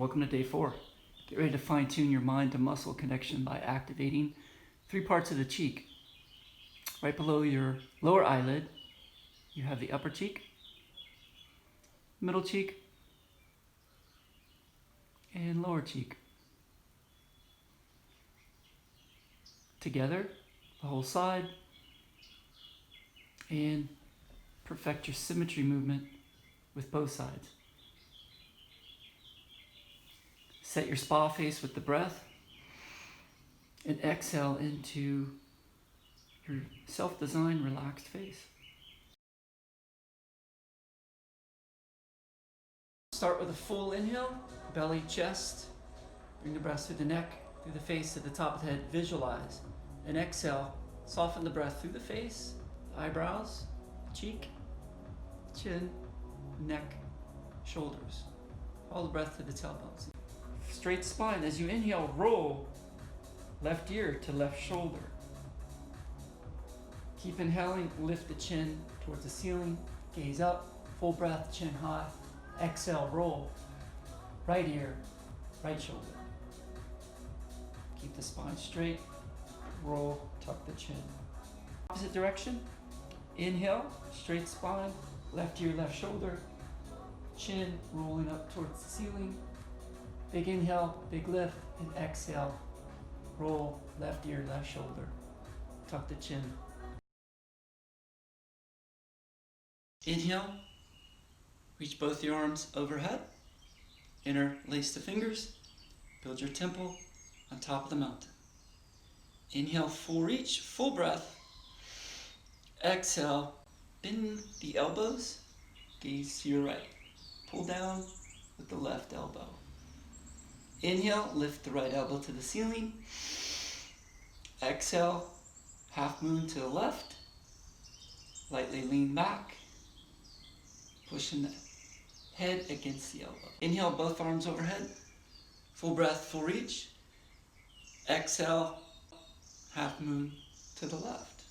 Welcome to day 4. Get ready to fine-tune your mind to muscle connection by activating 3 parts of the cheek. Right below your lower eyelid, you have the upper cheek, middle cheek, and lower cheek. Together, the whole side, and perfect your symmetry movement with both sides. Set your spa face with the breath and exhale into your self-designed relaxed face. Start with a full inhale, belly, chest. Bring the breath through the neck, through the face, to the top of the head. Visualize. And exhale, soften the breath through the face, eyebrows, cheek, chin, neck, shoulders. Follow the breath to the tailbones. Straight spine. As you inhale, roll left ear to left shoulder. Keep inhaling, lift the chin towards the ceiling, gaze up, full breath, chin high. Exhale, roll, right ear, right shoulder. Keep the spine straight, roll, tuck the chin. Opposite direction, inhale, straight spine, left ear, left shoulder, chin rolling up towards the ceiling. Big inhale, big lift, and exhale, roll, left ear, left shoulder, tuck the chin. Inhale, reach both your arms overhead, interlace the fingers, build your temple on top of the mountain. Inhale, full reach, full breath. Exhale, bend the elbows, gaze to your right. Pull down with the left elbow. Inhale, lift the right elbow to the ceiling. Exhale, half moon to the left. Lightly lean back, pushing the head against the elbow. Inhale, both arms overhead. Full breath, full reach. Exhale, half moon to the left.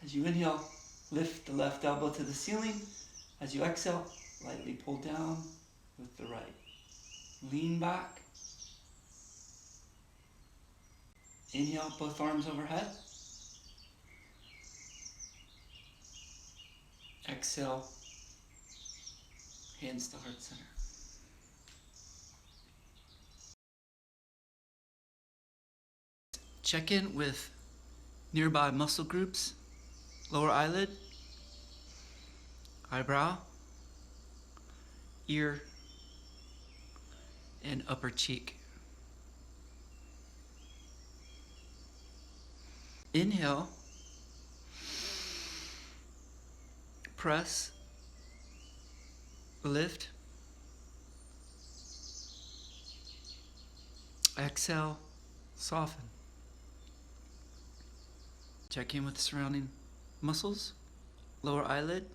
As you inhale, lift the left elbow to the ceiling. As you exhale, lightly pull down with the right. Lean back. Inhale, both arms overhead. Exhale, hands to heart center. Check in with nearby muscle groups, lower eyelid, eyebrow, ear, and upper cheek. Inhale, press, lift. Exhale, soften. Check in with the surrounding muscles, lower eyelid,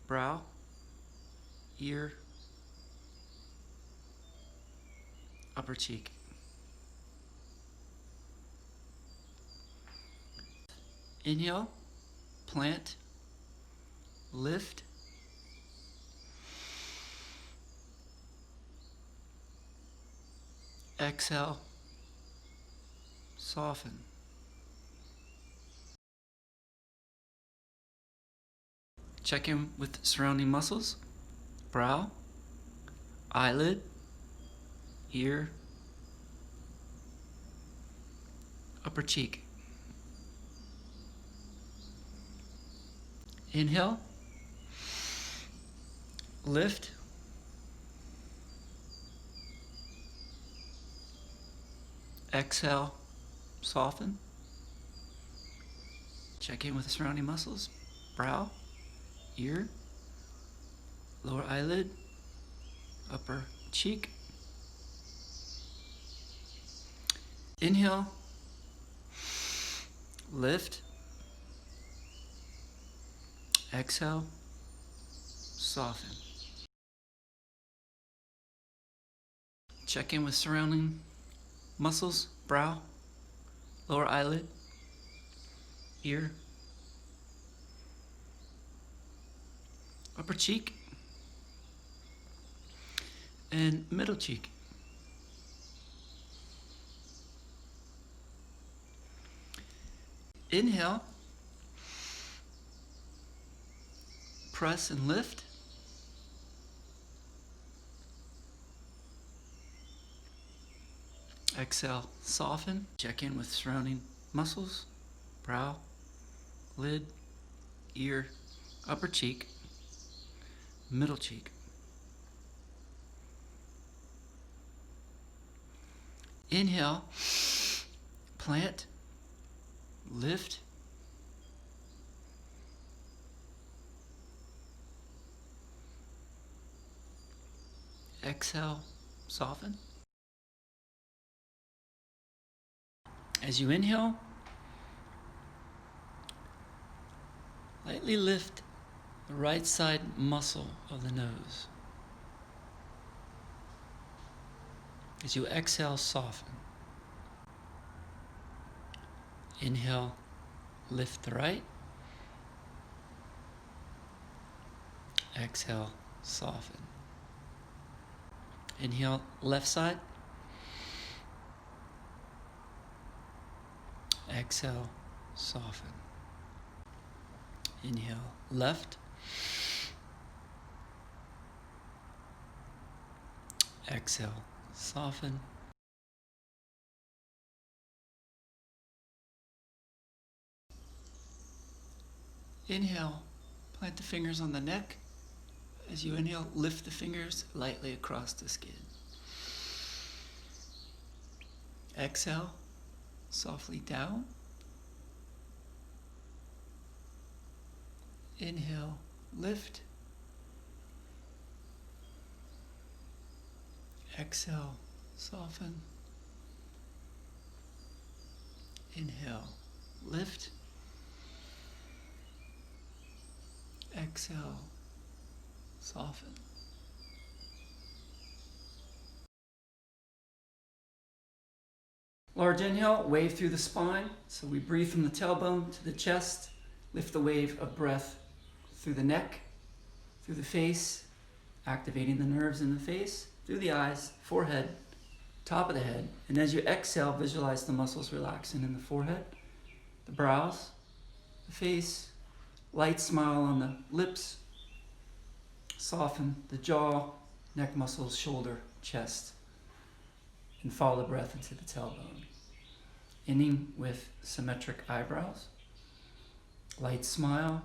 brow, ear, upper cheek. Inhale, plant, lift. Exhale, soften. Check in with surrounding muscles, brow, eyelid, ear, upper cheek. Inhale, lift. Exhale, soften. Check in with the surrounding muscles, brow, ear, lower eyelid, upper cheek. Inhale, lift. Exhale, soften. Check in with surrounding muscles, brow, lower eyelid, ear, upper cheek, and middle cheek. Inhale, press and lift. Exhale, soften. Check in with surrounding muscles, brow, lid, ear, upper cheek, middle cheek. Inhale, plant, lift. Exhale, soften. As you inhale, lightly lift the right side muscle of the nose. As you exhale, soften. Inhale, lift the right. Exhale, soften. Inhale, left side. Exhale, soften. Inhale, left. Exhale, soften. Inhale, plant the fingers on the neck. As you inhale, lift the fingers lightly across the skin. Exhale, softly down. Inhale, lift. Exhale, soften. Inhale, lift. Exhale, soften. Large inhale, wave through the spine. So we breathe from the tailbone to the chest. Lift the wave of breath through the neck, through the face, activating the nerves in the face, through the eyes, forehead, top of the head. And as you exhale, visualize the muscles relaxing in the forehead, the brows, the face, light smile on the lips, soften the jaw, neck muscles, shoulder, chest, and follow the breath into the tailbone. Ending with symmetric eyebrows, light smile,